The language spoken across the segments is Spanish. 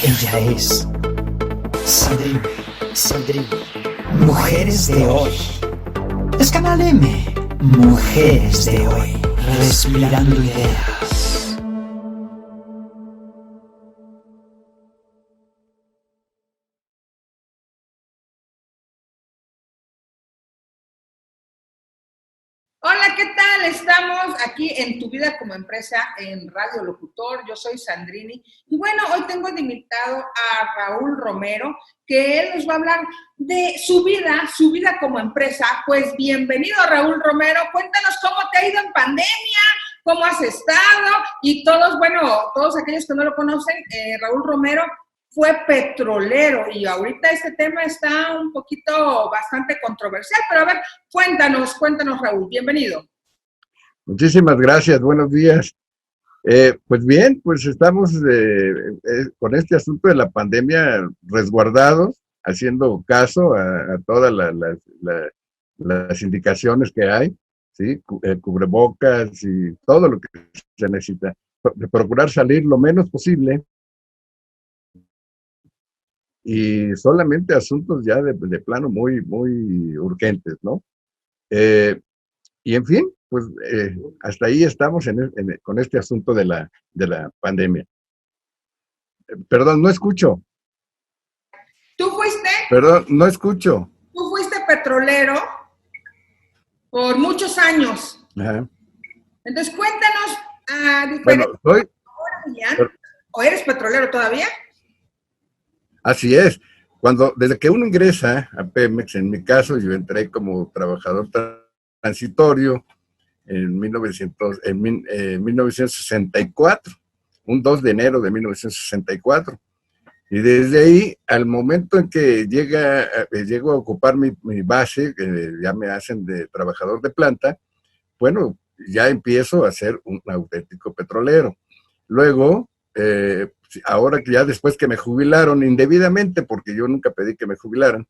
Ella es Sandrine, Sandrine, Mujeres de Hoy. Es Canal M, Mujeres de Hoy, respirando ideas. Hola, ¿qué tal? Estamos aquí en Tu Vida como Empresa en Radio Locutor. Yo soy Sandrini. Y bueno, hoy tengo de invitado a Raúl Romero, que él nos va a hablar de su vida como empresa. Pues bienvenido, Raúl Romero. Cuéntanos cómo te ha ido en pandemia, cómo has estado y todos aquellos que no lo conocen, Raúl Romero fue petrolero y ahorita este tema está un poquito bastante controversial, pero a ver, cuéntanos Raúl, bienvenido. Muchísimas gracias, buenos días. Pues bien, pues estamos con este asunto de la pandemia resguardados, haciendo caso a todas las indicaciones que hay, ¿sí? Cubrebocas y todo lo que se necesita. Procurar salir lo menos posible y solamente asuntos ya de plano muy, muy urgentes, ¿no? Y en fin, pues hasta ahí estamos con este asunto de la pandemia. Perdón, no escucho. ¿Tú fuiste? Perdón, no escucho. Tú fuiste petrolero por muchos años. Ajá. Entonces, cuéntanos a Bueno, diferentes ¿o eres petrolero todavía? Así es. Desde que uno ingresa a Pemex, en mi caso, yo entré como trabajador transitorio en 1964, un 2 de enero de 1964. Y desde ahí, al momento en que llego a ocupar mi base, ya me hacen de trabajador de planta, bueno, ya empiezo a ser un auténtico petrolero. Luego, ahora que ya después que me jubilaron indebidamente, porque yo nunca pedí que me jubilaran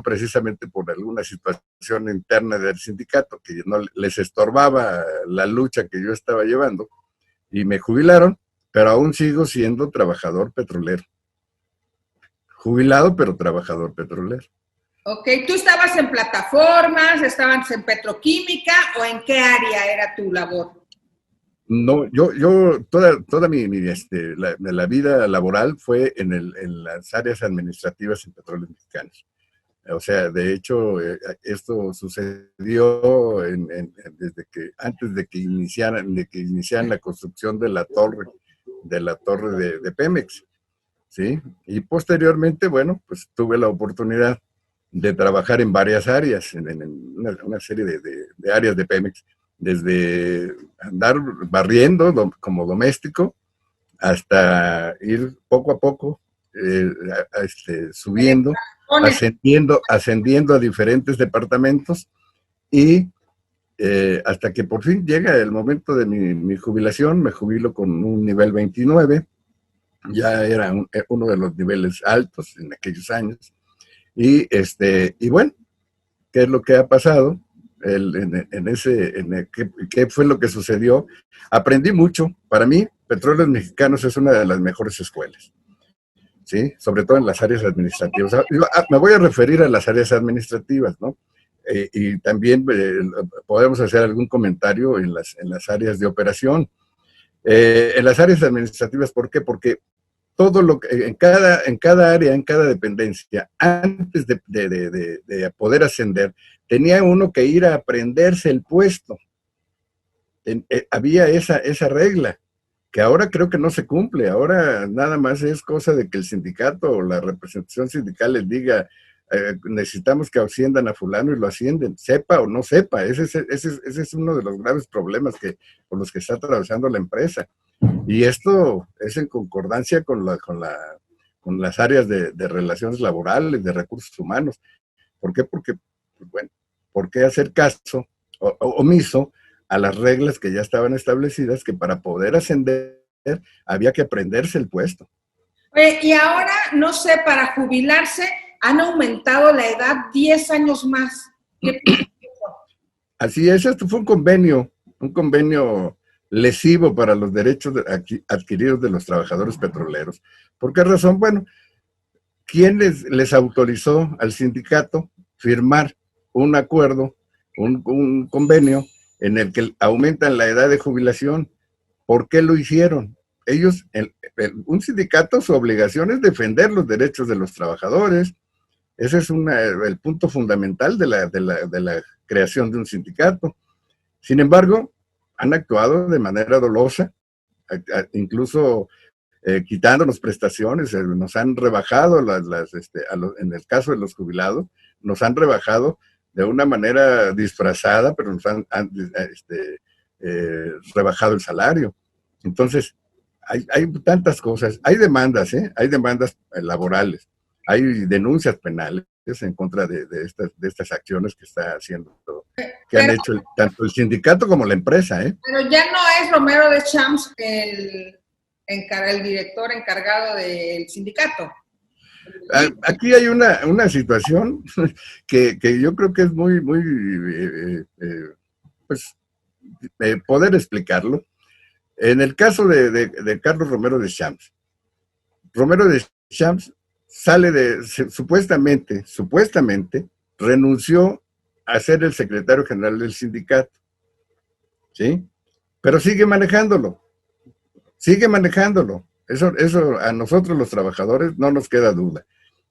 precisamente por alguna situación interna del sindicato que no les estorbaba la lucha que yo estaba llevando, y me jubilaron, pero aún sigo siendo trabajador petrolero. Jubilado, pero trabajador petrolero. Ok, ¿tú estabas en plataformas, estabas en petroquímica o en qué área era tu labor? No, yo toda la vida laboral fue en las áreas administrativas en Petróleos Mexicanos. O sea, de hecho, esto sucedió desde que antes de que iniciaran la construcción de la torre de Pemex, ¿sí? Y posteriormente, bueno, pues tuve la oportunidad de trabajar en varias áreas, en una serie de áreas de Pemex, desde andar barriendo como doméstico hasta ir poco a poco subiendo, ascendiendo a diferentes departamentos y hasta que por fin llega el momento de mi jubilación. Me jubilo con un nivel 29, ya era uno de los niveles altos en aquellos años. Y bueno, ¿qué es lo que ha pasado? ¿Qué fue lo que sucedió? Aprendí mucho. Para mí, Petróleos Mexicanos es una de las mejores escuelas, ¿sí? Sobre todo en las áreas administrativas. Me voy a referir a las áreas administrativas, ¿no? Y también podemos hacer algún comentario en las áreas de operación. En las áreas administrativas, ¿por qué? Porque todo lo que en cada área, en cada dependencia, antes de poder ascender, tenía uno que ir a aprenderse el puesto. Había esa regla, que ahora creo que no se cumple. Ahora nada más es cosa de que el sindicato o la representación sindical les diga, necesitamos que asciendan a fulano, y lo ascienden, sepa o no sepa. Ese es uno de los graves problemas por los que está atravesando la empresa. Y esto es en concordancia con las áreas de relaciones laborales, de recursos humanos. ¿Por qué? Porque, bueno, ¿por qué hacer caso omiso a las reglas que ya estaban establecidas, que para poder ascender había que aprenderse el puesto? Y ahora, no sé, para jubilarse han aumentado la edad 10 años más. Así es, esto fue un convenio lesivo para los derechos adquiridos de los trabajadores petroleros. ¿Por qué razón? Bueno, ¿quién les autorizó al sindicato firmar un acuerdo, un convenio en el que aumentan la edad de jubilación? ¿Por qué lo hicieron? Ellos, un sindicato, su obligación es defender los derechos de los trabajadores. Ese es el punto fundamental de la creación de un sindicato. Sin embargo, han actuado de manera dolosa, incluso quitándonos prestaciones, nos han rebajado, en el caso de los jubilados, nos han rebajado de una manera disfrazada, pero nos han rebajado el salario. Entonces, hay tantas cosas, hay demandas laborales, hay denuncias penales en contra de estas acciones que está haciendo, que han hecho tanto el sindicato como la empresa. Pero ya no es Romero Deschamps el director encargado del sindicato. Aquí hay una situación que yo creo que es muy poder explicarlo. En el caso de Carlos Romero Deschamps, supuestamente, renunció a ser el secretario general del sindicato, ¿sí? Pero sigue manejándolo. Eso a nosotros los trabajadores no nos queda duda.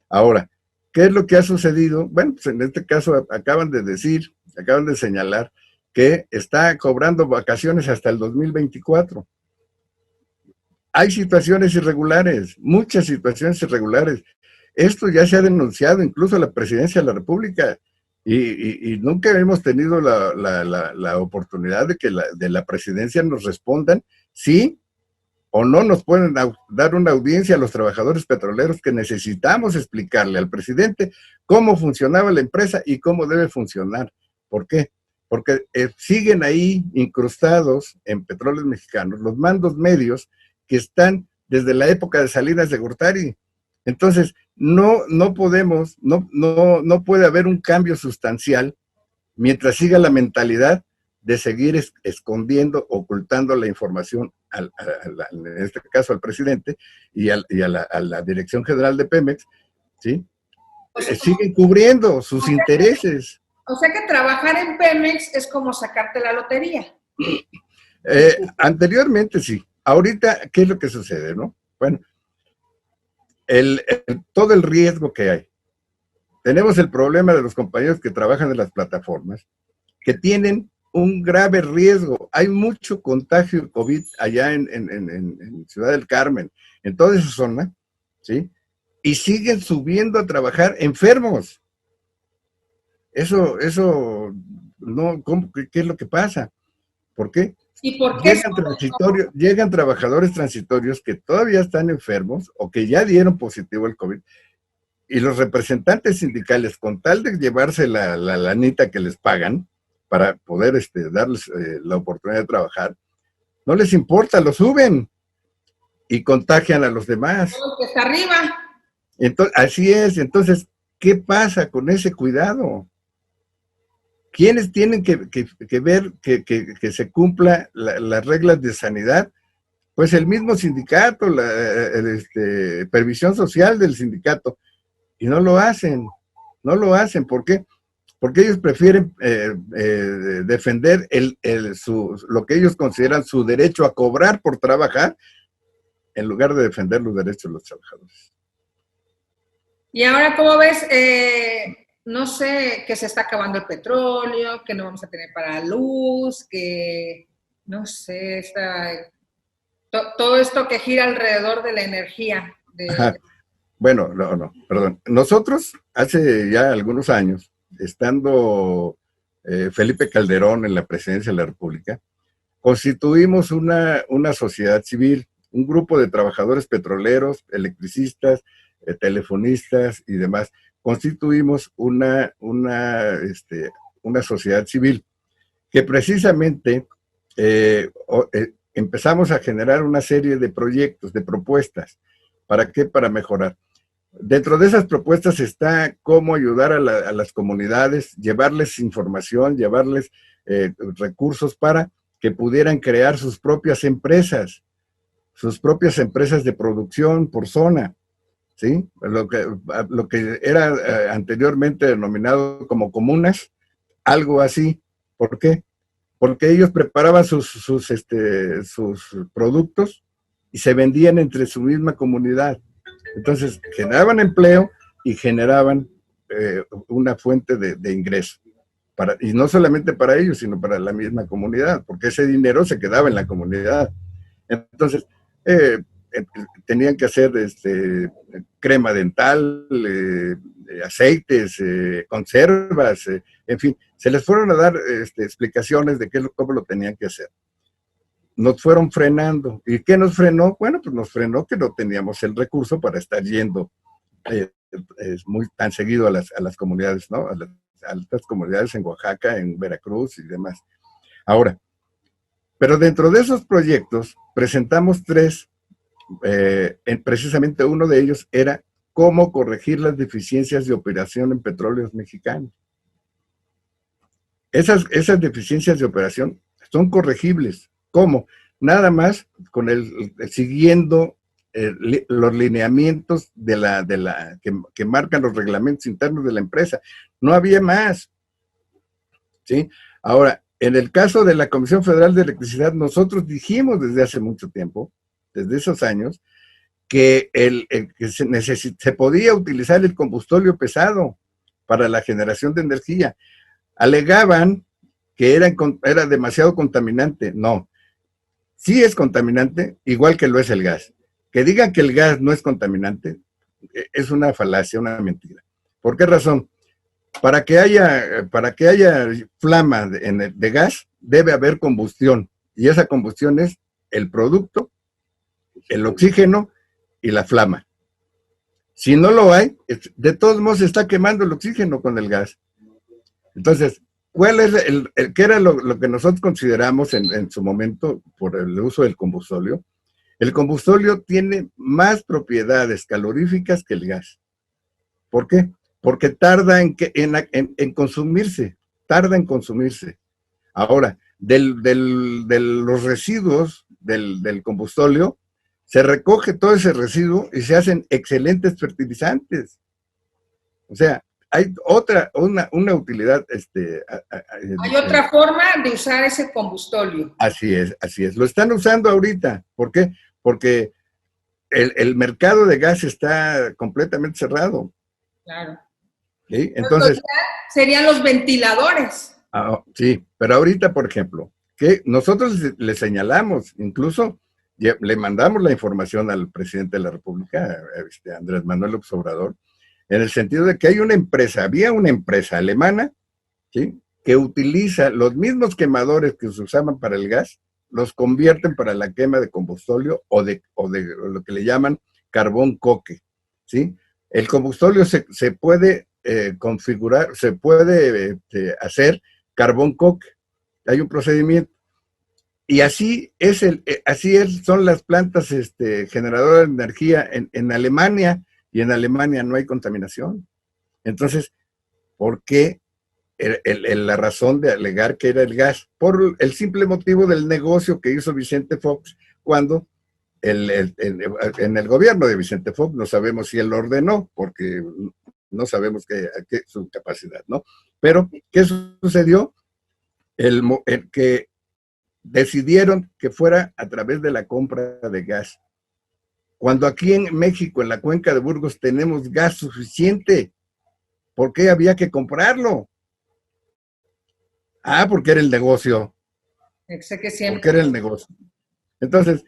Ahora, ¿qué es lo que ha sucedido? Bueno, pues en este caso acaban de señalar que está cobrando vacaciones hasta el 2024. Hay situaciones irregulares, muchas situaciones irregulares. Esto ya se ha denunciado incluso a la Presidencia de la República y nunca hemos tenido la oportunidad de que de la Presidencia nos respondan sí o no nos pueden dar una audiencia a los trabajadores petroleros, que necesitamos explicarle al presidente cómo funcionaba la empresa y cómo debe funcionar. ¿Por qué? Porque siguen ahí incrustados en Petróleos Mexicanos los mandos medios que están desde la época de Salinas de Gortari. Entonces, no puede haber un cambio sustancial mientras siga la mentalidad de seguir escondiendo, ocultando la información, en este caso al presidente y a la Dirección General de Pemex, ¿sí? Siguen cubriendo sus intereses. O sea que trabajar en Pemex es como sacarte la lotería. Anteriormente sí. Ahorita, ¿qué es lo que sucede, no? Bueno, todo el riesgo que hay. Tenemos el problema de los compañeros que trabajan en las plataformas, que tienen un grave riesgo. Hay mucho contagio de COVID allá en Ciudad del Carmen, en toda esa zona, ¿sí? Y siguen subiendo a trabajar enfermos. Eso no, ¿qué es lo que pasa? ¿Por qué? ¿Y por qué llegan trabajadores transitorios que todavía están enfermos o que ya dieron positivo al COVID, y los representantes sindicales, con tal de llevarse la lanita que les pagan para poder darles la oportunidad de trabajar, no les importa, lo suben y contagian a los demás. Todo el que está arriba. Entonces, así es. Entonces, ¿qué pasa con ese cuidado? ¿Quiénes tienen que ver que se cumpla las reglas de sanidad? Pues el mismo sindicato, Previsión Social del sindicato, y no lo hacen. ¿Por qué? Porque ellos prefieren defender lo que ellos consideran su derecho a cobrar por trabajar, en lugar de defender los derechos de los trabajadores. Y ahora, ¿cómo ves? No sé, que se está acabando el petróleo, que no vamos a tener para luz, que no sé, todo esto que gira alrededor de la energía. Bueno, no, perdón. Nosotros, hace ya algunos años, estando Felipe Calderón en la presidencia de la República, constituimos una sociedad civil, un grupo de trabajadores petroleros, electricistas, telefonistas y demás. Constituimos una sociedad civil que precisamente empezamos a generar una serie de proyectos, de propuestas. ¿Para qué? Para mejorar. Dentro de esas propuestas está cómo ayudar a las comunidades, llevarles información, llevarles recursos para que pudieran crear sus propias empresas de producción por zona, ¿sí? Lo que era anteriormente denominado como comunas, algo así. ¿Por qué? Porque ellos preparaban sus productos y se vendían entre su misma comunidad. Entonces, generaban empleo y generaban una fuente de ingreso. Y no solamente para ellos, sino para la misma comunidad, porque ese dinero se quedaba en la comunidad. Entonces, tenían que hacer crema dental, aceites, conservas, en fin, se les fueron a dar explicaciones de cómo lo tenían que hacer. Nos fueron frenando. ¿Y qué nos frenó? Bueno, pues nos frenó que no teníamos el recurso para estar yendo muy tan seguido a las comunidades, ¿no? A las comunidades en Oaxaca, en Veracruz y demás. Ahora, pero dentro de esos proyectos presentamos tres, precisamente uno de ellos era cómo corregir las deficiencias de operación en Petróleos Mexicanos. Esas deficiencias de operación son corregibles. ¿Cómo? Nada más con siguiendo los lineamientos que marcan los reglamentos internos de la empresa. No había más. ¿Sí? Ahora, en el caso de la Comisión Federal de Electricidad, nosotros dijimos desde hace mucho tiempo, desde esos años, que se podía utilizar el combustóleo pesado para la generación de energía. Alegaban que era demasiado contaminante. No, sí es contaminante, igual que lo es el gas. Que digan que el gas no es contaminante es una falacia, una mentira. ¿Por qué razón? Para que haya flama de gas, debe haber combustión. Y esa combustión es el producto, el oxígeno y la flama. Si no lo hay, de todos modos se está quemando el oxígeno con el gas. Entonces, ¿cuál es qué era lo que nosotros consideramos en su momento por el uso del combustóleo? El combustóleo tiene más propiedades caloríficas que el gas. ¿Por qué? Porque tarda en consumirse, tarda en consumirse. Ahora, de los residuos del combustóleo, se recoge todo ese residuo y se hacen excelentes fertilizantes. O sea, hay una utilidad. Hay otra forma de usar ese combustóleo. Así es. Lo están usando ahorita. ¿Por qué? Porque el mercado de gas está completamente cerrado. Claro. ¿Sí? Entonces, serían los ventiladores. Sí, pero ahorita, por ejemplo, que nosotros le señalamos, incluso le mandamos la información al presidente de la República, Andrés Manuel López Obrador, en el sentido de que había una empresa alemana, ¿sí?, que utiliza los mismos quemadores que se usaban para el gas, los convierten para la quema de combustóleo o de lo que le llaman carbón coque, ¿sí? El combustóleo se puede configurar, se puede hacer carbón coque, hay un procedimiento. Y son las plantas generadoras de energía en Alemania, y en Alemania no hay contaminación. Entonces, ¿por qué la razón de alegar que era el gas? Por el simple motivo del negocio que hizo Vicente Fox cuando en el gobierno de Vicente Fox, no sabemos si él lo ordenó, porque no sabemos qué su capacidad, ¿no? Pero, ¿qué sucedió? Que decidieron que fuera a través de la compra de gas. Cuando aquí en México, en la cuenca de Burgos, tenemos gas suficiente, ¿por qué había que comprarlo? Porque era el negocio. Porque era el negocio. Entonces,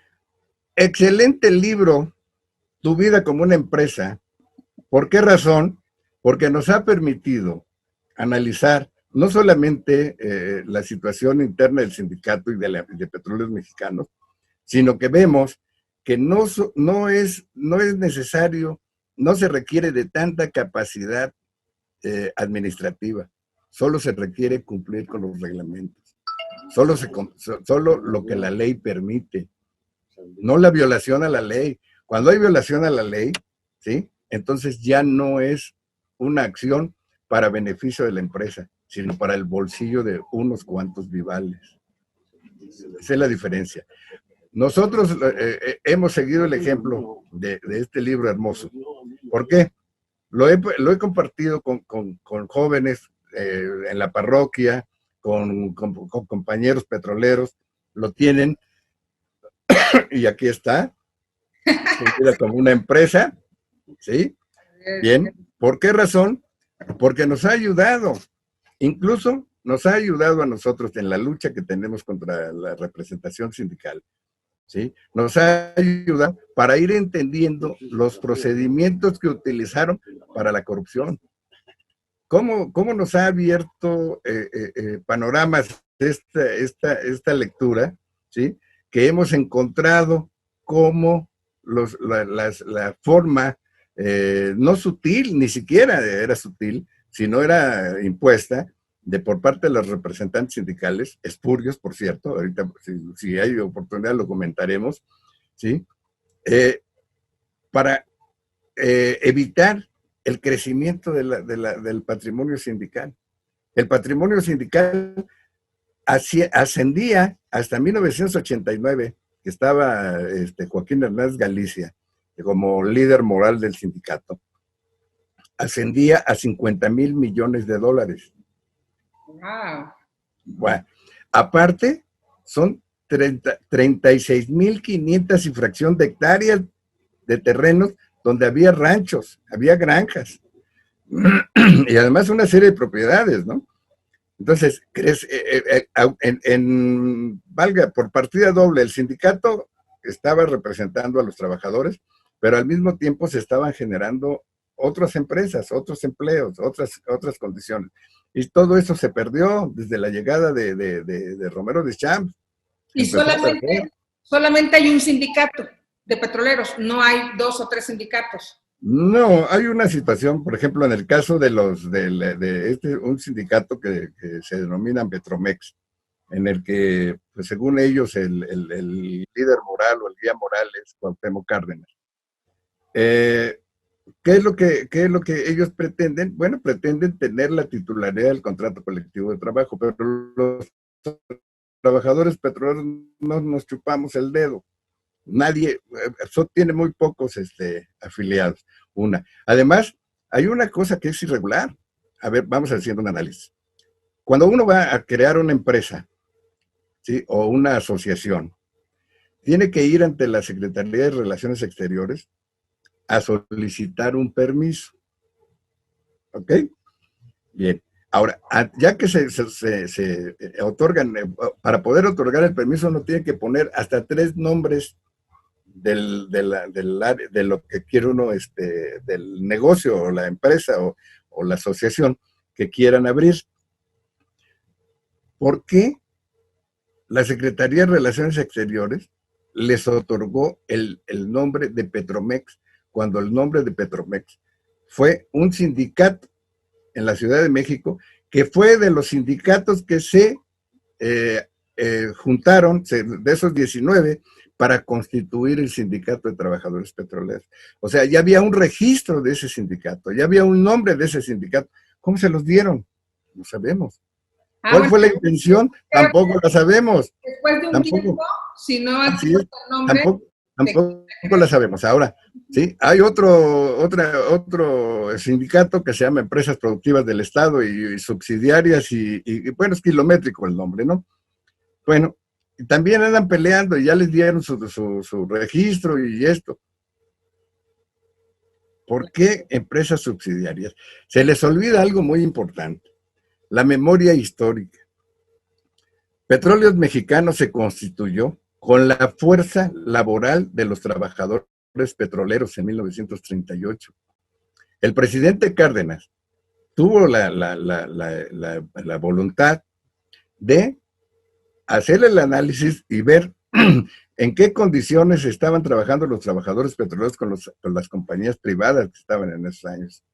excelente libro, Tu vida como una empresa. ¿Por qué razón? Porque nos ha permitido analizar no solamente la situación interna del sindicato y de Petróleos Mexicanos, sino que vemos que no es necesario, no se requiere de tanta capacidad administrativa, solo se requiere cumplir con los reglamentos, solo lo que la ley permite, no la violación a la ley. Cuando hay violación a la ley, ¿sí?, entonces ya no es una acción para beneficio de la empresa, sino para el bolsillo de unos cuantos vivales. Esa es la diferencia. Nosotros hemos seguido el ejemplo de este libro hermoso. ¿Por qué? Lo he compartido con jóvenes en la parroquia, con compañeros petroleros, lo tienen, y aquí está, como una empresa, ¿sí? Bien, ¿por qué razón? Porque nos ha ayudado, incluso nos ha ayudado a nosotros en la lucha que tenemos contra la representación sindical, ¿sí? Nos ha ayudado para ir entendiendo los procedimientos que utilizaron para la corrupción. ¿Cómo nos ha abierto panoramas esta lectura, ¿sí? Que hemos encontrado cómo la forma no sutil, ni siquiera era sutil, sino era impuesta por parte de los representantes sindicales, espurios, por cierto, ahorita si hay oportunidad lo comentaremos, ¿sí? Para evitar el crecimiento del patrimonio sindical. El patrimonio sindical ascendía hasta 1989, que estaba Joaquín Hernández Galicia como líder moral del sindicato, ascendía a 50,000 millones de dólares. Wow. Bueno, aparte, son 36,500 y fracción de hectáreas de terrenos donde había ranchos, había granjas, y además una serie de propiedades, ¿no? Entonces, valga, por partida doble, el sindicato estaba representando a los trabajadores, pero al mismo tiempo se estaban generando otras empresas, otros empleos, otras condiciones. Y todo eso se perdió desde la llegada de Romero Deschamps. Y solamente hay un sindicato de petroleros, no hay 2 o 3 sindicatos. No, hay una situación, por ejemplo, en el caso de un sindicato que se denomina Petromex, en el que, pues, según ellos, el líder moral o el guía moral es Cuauhtémoc Cárdenas. ¿Qué es lo que ellos pretenden? Bueno, pretenden tener la titularidad del contrato colectivo de trabajo, pero los trabajadores petroleros no nos chupamos el dedo. Nadie, tiene muy pocos afiliados. Además, hay una cosa que es irregular. A ver, vamos haciendo un análisis. Cuando uno va a crear una empresa, ¿sí? O una asociación, tiene que ir ante la Secretaría de Relaciones Exteriores a solicitar un permiso. ¿Ok? Bien. Ahora, ya que se otorgan, para poder otorgar el permiso, uno tiene que poner hasta 3 nombres de lo que quiere uno, del negocio o la empresa o la asociación que quieran abrir. ¿Por qué la Secretaría de Relaciones Exteriores les otorgó el nombre de Petromex, cuando el nombre de Petromex fue un sindicato en la Ciudad de México, que fue de los sindicatos que se juntaron, de esos 19, para constituir el Sindicato de Trabajadores Petroleros? O sea, ya había un registro de ese sindicato, ya había un nombre de ese sindicato. ¿Cómo se los dieron? No sabemos. ¿Cuál fue la intención? Tampoco la sabemos. Después de un tiempo, si no adquiere el nombre... Tampoco la sabemos. Ahora, ¿sí? Hay otro sindicato que se llama Empresas Productivas del Estado y subsidiarias, y bueno, es kilométrico el nombre, ¿no? Bueno, y también andan peleando y ya les dieron su registro y esto. ¿Por qué empresas subsidiarias? Se les olvida algo muy importante: la memoria histórica. Petróleos Mexicanos se constituyó con la fuerza laboral de los trabajadores petroleros en 1938. El presidente Cárdenas tuvo la voluntad de hacer el análisis y ver en qué condiciones estaban trabajando los trabajadores petroleros con las compañías privadas que estaban en esos años.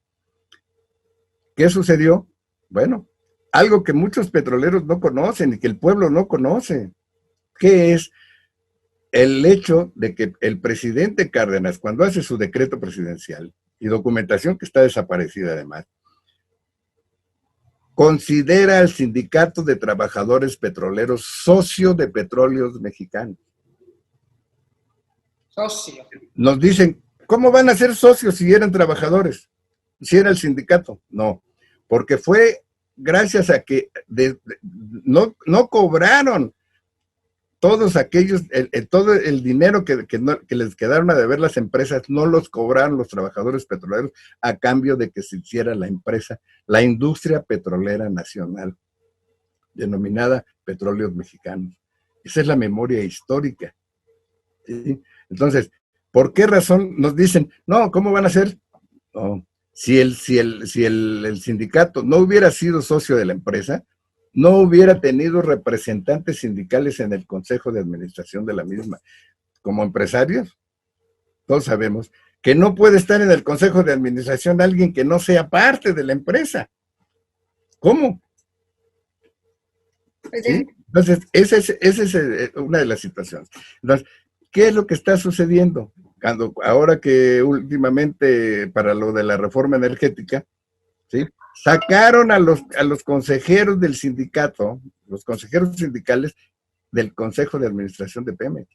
¿Qué sucedió? Bueno, algo que muchos petroleros no conocen y que el pueblo no conoce, que es el hecho de que el presidente Cárdenas, cuando hace su decreto presidencial, y documentación que está desaparecida además, considera al Sindicato de Trabajadores Petroleros socio de Petróleos Mexicanos. Socio. Nos dicen, ¿cómo van a ser socios si eran trabajadores? Si era el sindicato. No, porque fue gracias a que no cobraron todos aquellos, todo el dinero que les quedaron a deber las empresas, no los cobraron los trabajadores petroleros a cambio de que se hiciera la empresa, la industria petrolera nacional, denominada Petróleos Mexicanos. Esa es la memoria histórica, ¿sí? Entonces, ¿por qué razón nos dicen, no, ¿cómo van a ser? No, si el sindicato no hubiera sido socio de la empresa, no hubiera tenido representantes sindicales en el consejo de administración de la misma. Como empresarios, todos sabemos que no puede estar en el consejo de administración alguien que no sea parte de la empresa. ¿Cómo? ¿Sí? Entonces, esa es una de las situaciones. Entonces, ¿qué es lo que está sucediendo? Ahora que últimamente, para lo de la reforma energética, ¿sí?, sacaron a los consejeros del sindicato, los consejeros sindicales del Consejo de Administración de Pemex.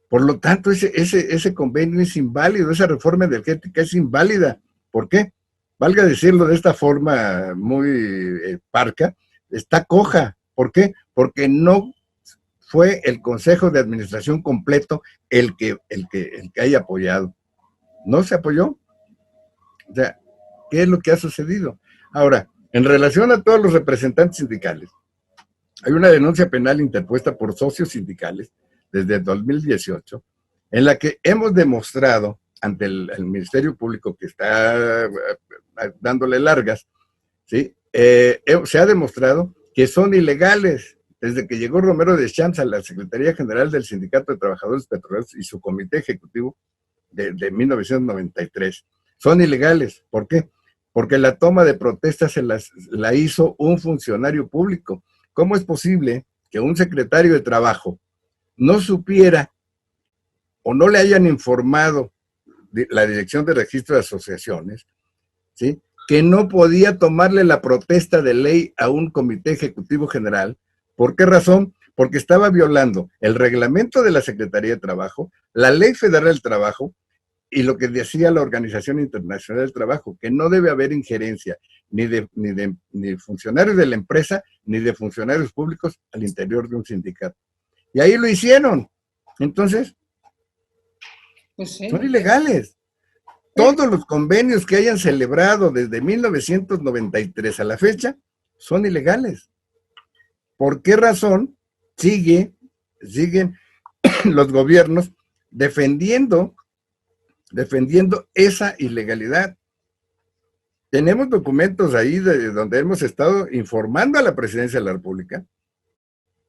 Por lo tanto, ese convenio es inválido, esa reforma energética es inválida. ¿Por qué? Valga decirlo de esta forma muy parca, está coja. ¿Por qué? Porque no fue el Consejo de Administración completo el que haya apoyado. No se apoyó. O sea, ¿qué es lo que ha sucedido? Ahora, en relación a todos los representantes sindicales, hay una denuncia penal interpuesta por socios sindicales desde 2018, en la que hemos demostrado ante el Ministerio Público, que está dándole largas, ¿sí?, se ha demostrado que son ilegales. Desde que llegó Romero Deschamps a la Secretaría General del Sindicato de Trabajadores Petroleros y su comité ejecutivo de 1993, son ilegales. ¿Por qué? Porque la toma de protestas la hizo un funcionario público. ¿Cómo es posible que un secretario de Trabajo no supiera o no le hayan informado la Dirección de Registro de Asociaciones, ¿sí?, que no podía tomarle la protesta de ley a un comité ejecutivo general? ¿Por qué razón? Porque estaba violando el reglamento de la Secretaría de Trabajo, la Ley Federal del Trabajo y lo que decía la Organización Internacional del Trabajo, que no debe haber injerencia ni de funcionarios de la empresa ni de funcionarios públicos al interior de un sindicato. Y ahí lo hicieron. Entonces, pues sí, son ilegales. Todos los convenios que hayan celebrado desde 1993 a la fecha son ilegales. ¿Por qué razón siguen los gobiernos defendiendo esa ilegalidad? Tenemos documentos ahí donde hemos estado informando a la Presidencia de la República,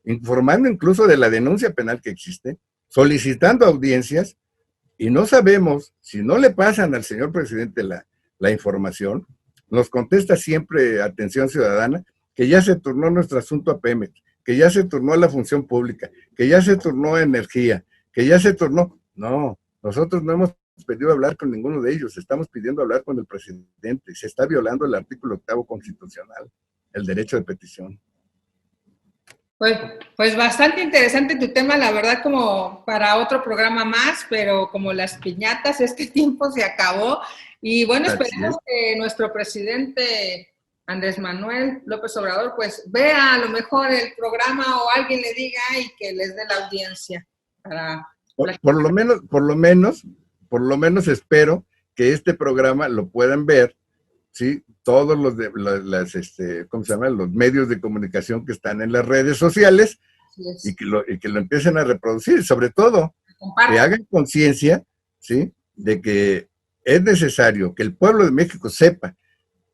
informando incluso de la denuncia penal que existe, solicitando audiencias, y no sabemos, si no le pasan al señor presidente la información, nos contesta siempre Atención Ciudadana, que ya se turnó nuestro asunto a Pemex, que ya se turnó a la función pública, que ya se turnó a energía, que ya se turnó. No, nosotros no hemos pedido hablar con ninguno de ellos, estamos pidiendo hablar con el presidente. Se está violando el artículo 8º constitucional, el derecho de petición. Pues bastante interesante tu tema, la verdad, como para otro programa más, pero como las piñatas, este tiempo se acabó. Y bueno, esperemos que nuestro presidente Andrés Manuel López Obrador pues vea a lo mejor el programa o alguien le diga y que les dé la audiencia para... Por lo menos espero que este programa lo puedan ver, ¿sí?, todos ¿cómo se llama?, los medios de comunicación que están en las redes sociales, y que lo empiecen a reproducir, sobre todo que hagan conciencia, ¿sí?, de que es necesario que el pueblo de México sepa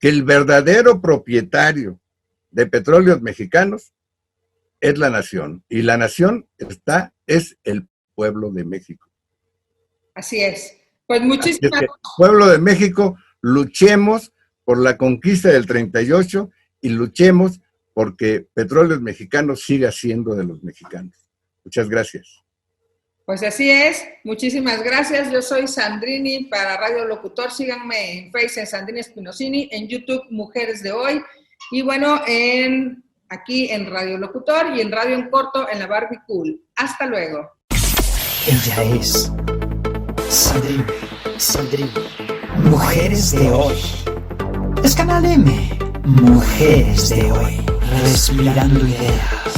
que el verdadero propietario de Petróleos Mexicanos es la nación, y la nación es el pueblo de México. Así es. Pues muchísimas gracias. Pueblo de México, luchemos por la conquista del 38 y luchemos porque Petróleos Mexicanos siga siendo de los mexicanos. Muchas gracias. Pues así es, muchísimas gracias. Yo soy Sandrini para Radio Locutor. Síganme en Facebook, Sandrini Espinosini, en YouTube, Mujeres de Hoy. Y bueno, aquí en Radio Locutor y en Radio en Corto en la Barbie Cool. Hasta luego. Ella es Sandrine. Mujeres de hoy. Es Canal M. Mujeres de hoy. Respirando ideas.